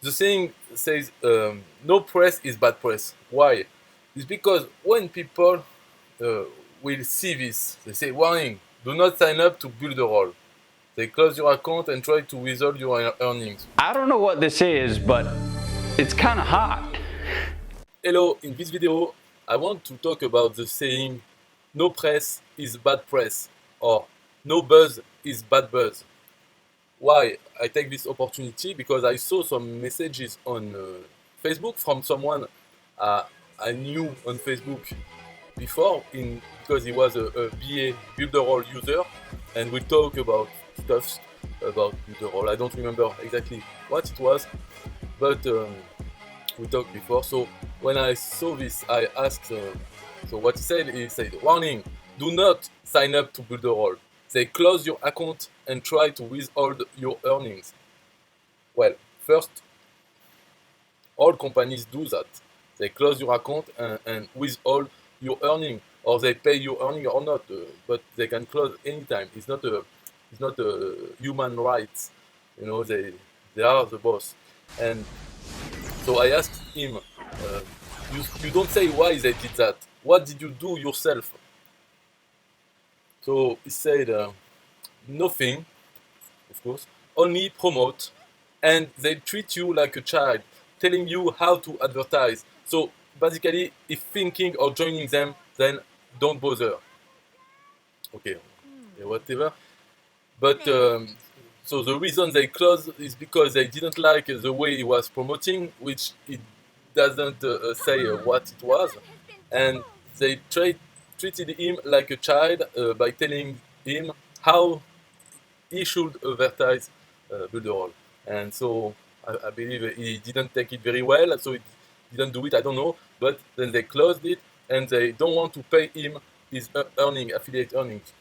The saying says no press is bad press. Why? It's because when people uh, will see this, they say, warning, do not sign up to build a role. They close your account and try to withhold your earnings. I don't know what this is, but it's kind of hot. Hello, in this video, I want to talk about the saying, no press is bad press, or no buzz is bad buzz. Why? I take this opportunity because I saw some messages on Facebook from someone I knew on Facebook before, because he was a BA Builderall user, and we talk about stuff about Builderall. I don't remember exactly what it was, but we talked before. So when I saw this, I asked. So what he said, warning: do not sign up to Builderall. They close your account and try to withhold your earnings. Well, first, all companies do that. They close your account and withhold your earning, or they pay your earning or not. But they can close anytime. It's not a human rights. You know, they are the boss. And so I asked him, you don't say why they did that. What did you do yourself? So he said, nothing, of course, only promote, and they treat you like a child, telling you how to advertise. So basically, if thinking or joining them, then don't bother. Okay, yeah, whatever. But so the reason they closed is because they didn't like the way he was promoting, which it doesn't say what it was, and they treated him like a child by telling him how he should advertise Builderall. And so I believe he didn't take it very well, so he didn't do it, I don't know. But then they closed it and they don't want to pay him his affiliate earnings.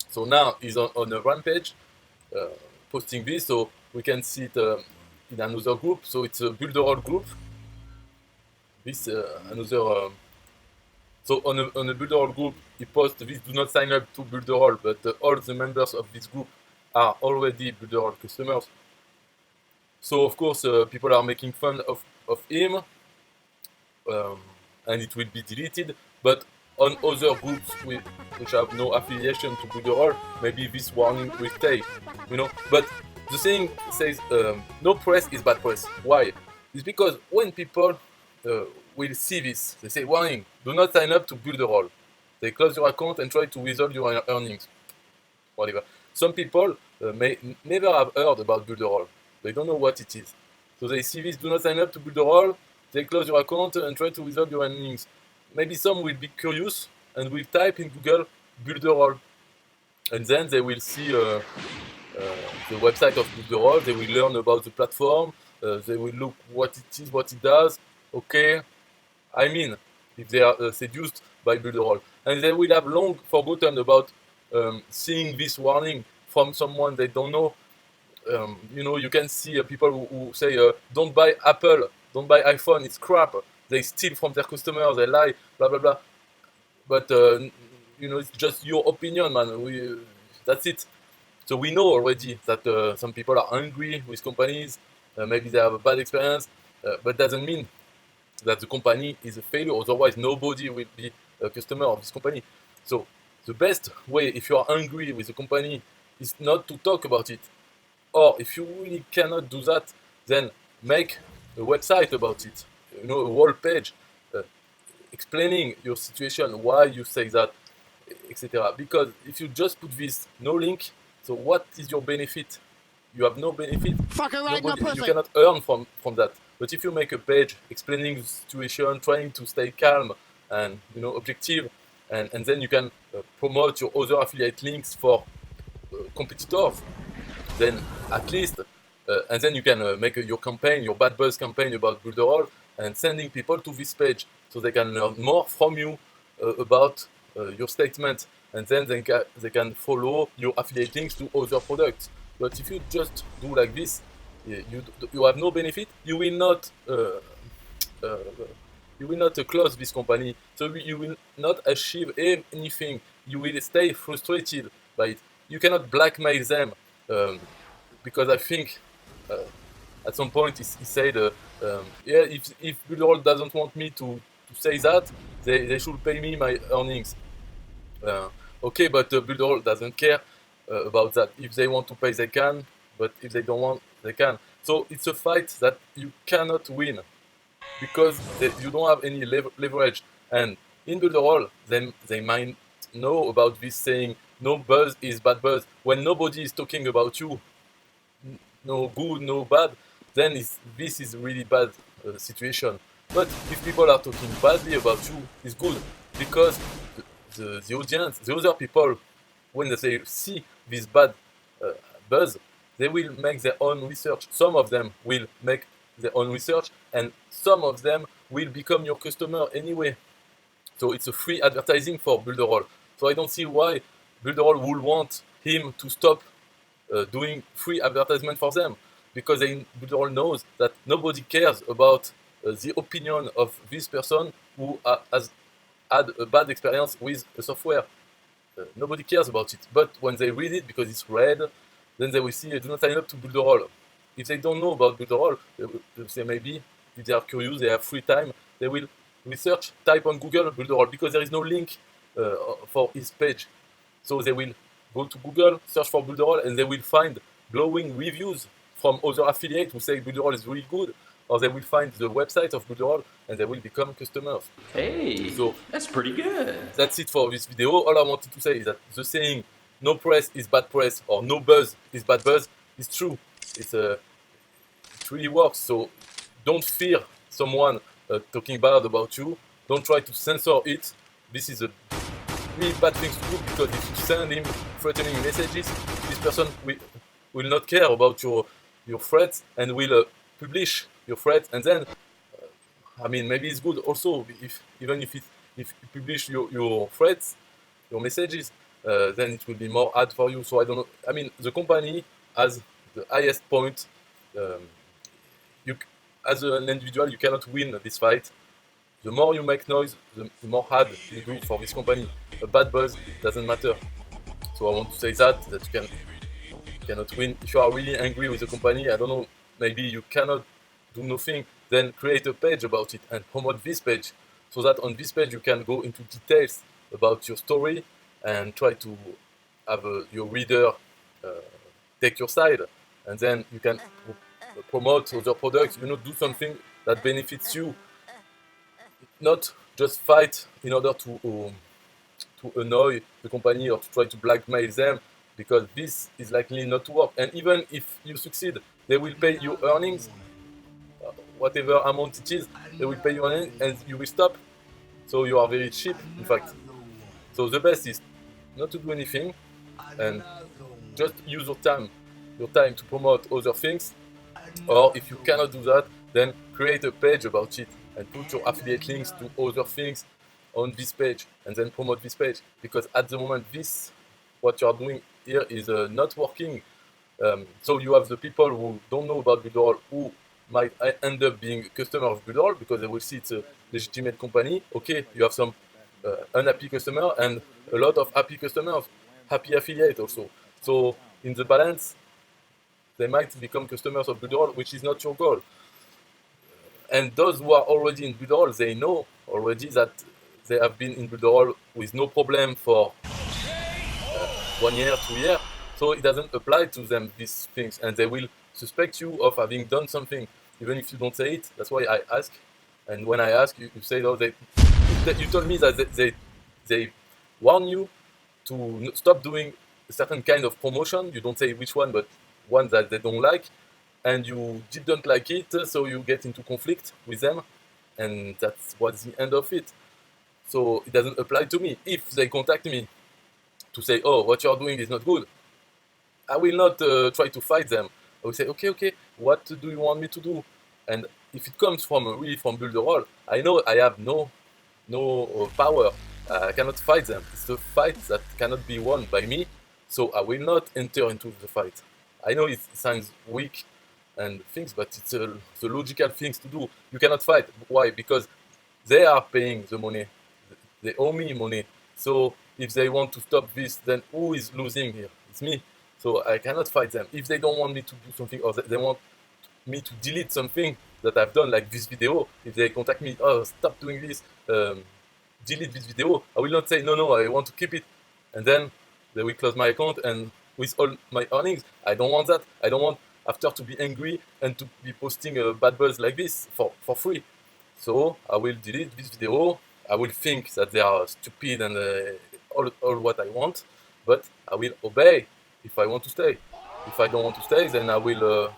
So now he's on a rampage uh, posting this, so we can see it in another group. So it's a Builderall group. This another. So on a Builderall group, he posts this: do not sign up to Builderall, but all the members of this group are already Builderall customers. So of course, people are making fun of him, and it will be deleted. But on other groups which have no affiliation to Builderall, maybe this warning will stay. You know. But the saying says no press is bad press. Why? It's because when people will see this, they say, warning, do not sign up to Builderall. They close your account and try to withhold your earnings. Whatever. Some people may never have heard about Builderall. They don't know what it is. So they see this, do not sign up to Builderall. They close your account and try to withhold your earnings. Maybe some will be curious and will type in Google Builderall. And then they will see the website of Builderall. They will learn about the platform. They will look what it is, what it does. Okay, I mean, if they are seduced by Builderall. And they will have long forgotten about seeing this warning from someone they don't know. You know, you can see people who say, don't buy Apple, don't buy iPhone, it's crap. They steal from their customers, they lie, blah, blah, blah. But, you know, it's just your opinion, man. That's it. So we know already that some people are angry with companies. Maybe they have a bad experience, but doesn't mean that the company is a failure. Otherwise, nobody will be a customer of this company. So the best way, if you are angry with the company, is not to talk about it. Or if you really cannot do that, then make a website about it. You know, a whole page uh, explaining your situation, why you say that, etc. Because if you just put this no link, so what is your benefit? You have no benefit. Fucking right, no You pussy. cannot earn from that. But if you make a page explaining the situation, trying to stay calm and objective, and then you can promote your other affiliate links for competitors, then at least, and then you can make your campaign, your bad buzz campaign about Builderall, and sending people to this page so they can learn more from you about your statement, and then they can follow your affiliate links to other products. But if you just do like this, you have no benefit. Uh, you will not close this company, so you will not achieve anything. You will stay frustrated by it. You cannot blackmail them, because I think at some point he said, yeah, if Builderall doesn't want me to say that, they should pay me my earnings. Okay, but Builderall doesn't care about that. If they want to pay, they can, but if they don't want, they can. So it's a fight that you cannot win because you don't have any leverage. And in Builderall, they might know about this saying, no buzz is bad buzz. When nobody is talking about you, no good, no bad, then this is really bad situation. But if people are talking badly about you, it's good because the audience, the other people, when they see this bad buzz, they will make their own research. Some of them will make their own research, and some of them will become your customer anyway. So it's a free advertising for Builderall. So I don't see why Builderall would want him to stop doing free advertisement for them, because Builderall knows that nobody cares about the opinion of this person who has had a bad experience with the software. Nobody cares about it. But when they read it because it's red, then they will see, do not sign up to Builderall. If they don't know about Builderall, they will say maybe, if they are curious, they have free time, they will research, type on Google Builderall, because there is no link for his page. So they will go to Google, search for Builderall, and they will find glowing reviews from other affiliates who say Builderall is really good, or they will find the website of Builderall, and they will become customers. Hey, so that's pretty good. That's it for this video. All I wanted to say is that the saying, no press is bad press, or no buzz is bad buzz, is true. It really works, so don't fear someone talking bad about you. Don't try to censor it. This is a really bad thing to do, because if you send him threatening messages, this person will not care about your threats and will publish your threat. And then, I mean, maybe it's good also even if you publish your threats, your messages, then it will be more ad for you. So I don't know. I mean, the company has the highest point. As an individual, you cannot win this fight. The more you make noise, the more ad you do for this company. A bad buzz doesn't matter. So I want to say that you cannot win. If you are really angry with the company, I don't know, maybe you cannot do nothing, then create a page about it and promote this page, so that on this page you can go into details about your story and try to have your reader take your side, and then you can promote other products, do something that benefits you, not just fight in order to annoy the company or to try to blackmail them, because this is likely not to work. And even if you succeed, they will pay your earnings, whatever amount it is, they will pay you earnings and you will stop. So you are very cheap, in fact. So the best is not to do anything and just use your time to promote other things. Or if you cannot do that, then create a page about it and put your affiliate links to other things on this page and then promote this page. Because at the moment, what you are doing here is not working. So you have the people who don't know about Builderall, who might end up being a customer of Builderall because they will see it's a legitimate company. Okay, you have some unhappy customer and a lot of happy customers, happy affiliate also. So in the balance, they might become customers of Builderall, which is not your goal. And those who are already in Builderall, they know already that they have been in Builderall with no problem for 1 year, 2 years. So it doesn't apply to them, these things, and they will suspect you of having done something, even if you don't say it. That's why I ask. And when I ask, you say, no, you told me that they warn you to stop doing a certain kind of promotion. You don't say which one, but one that they don't like, and you didn't like it, so you get into conflict with them, and that's what's the end of it. So it doesn't apply to me. If they contact me to say, oh, what you're doing is not good, I will not try to fight them. I will say, okay, what do you want me to do? And if it comes really from Builderall, I know I have no power. I cannot fight them. It's a fight that cannot be won by me, so I will not enter into the fight. I know it sounds weak and things, but it's the logical things to do. You cannot fight. Why? Because they are paying the money. They owe me money. So if they want to stop this, then who is losing here? It's me. So I cannot fight them. If they don't want me to do something, or they want me to delete something that I've done, like this video, if they contact me, oh, stop doing this, delete this video, I will not say, no, I want to keep it. And then they will close my account, and with all my earnings, I don't want that. I don't want after to be angry and to be posting bad buzz like this for free. So I will delete this video. I will think that they are stupid and all what I want, but I will obey if I want to stay. If I don't want to stay, then I will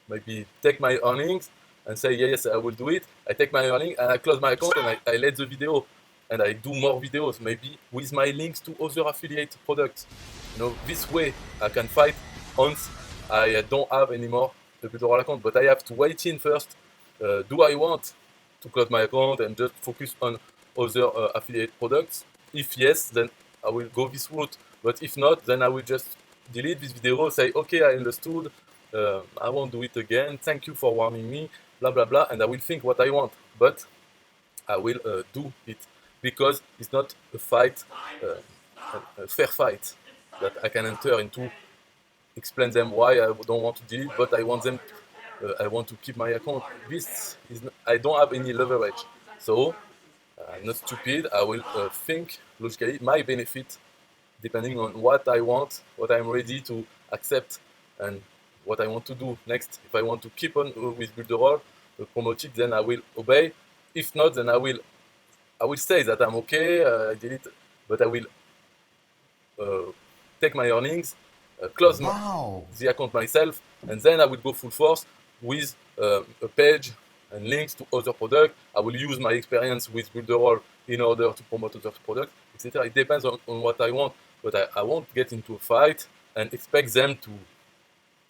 maybe take my earnings and say, yes, I will do it. I take my earnings and I close my account and I let the video and I do more videos, maybe with my links to other affiliate products. You know, this way I can fight once I don't have anymore the Builderall account, but I have to wait in first. Do I want to close my account and just focus on other affiliate products? If yes, then I will go this route. But if not, then I will just delete this video, say, okay, I understood, I won't do it again, thank you for warning me, blah, blah, blah, and I will think what I want. But I will do it, because it's not a fight, a fair fight that I can enter into, explain them why I don't want to delete, but I want them, I want to keep my account. This is not, I don't have any leverage, so I'm not stupid. I will think logically my benefit, depending on what I want, what I'm ready to accept, and what I want to do next. If I want to keep on with Builderall, promote it, then I will obey. If not, then I will say that I'm okay, I did it, but I will take my earnings, close the account myself, and then I will go full force with a page and links to other products. I will use my experience with Builderall in order to promote other products, etc. It depends on what I want, but I won't get into a fight and expect them to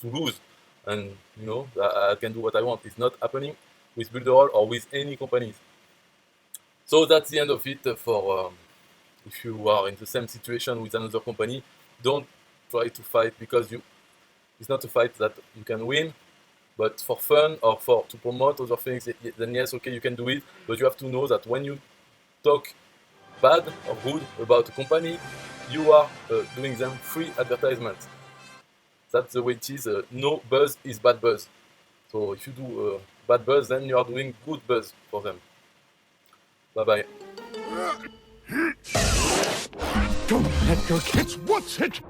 lose. And you know, I can do what I want. It's not happening with Builderall or with any companies. So that's the end of it for if you are in the same situation with another company, don't try to fight, because it's not a fight that you can win. But for fun or to promote other things, then yes, okay, you can do it. But you have to know that when you talk bad or good about a company, you are doing them free advertisement. That's the way it is. No buzz is bad buzz. So if you do bad buzz, then you are doing good buzz for them. Bye-bye. Don't let your kids watch it!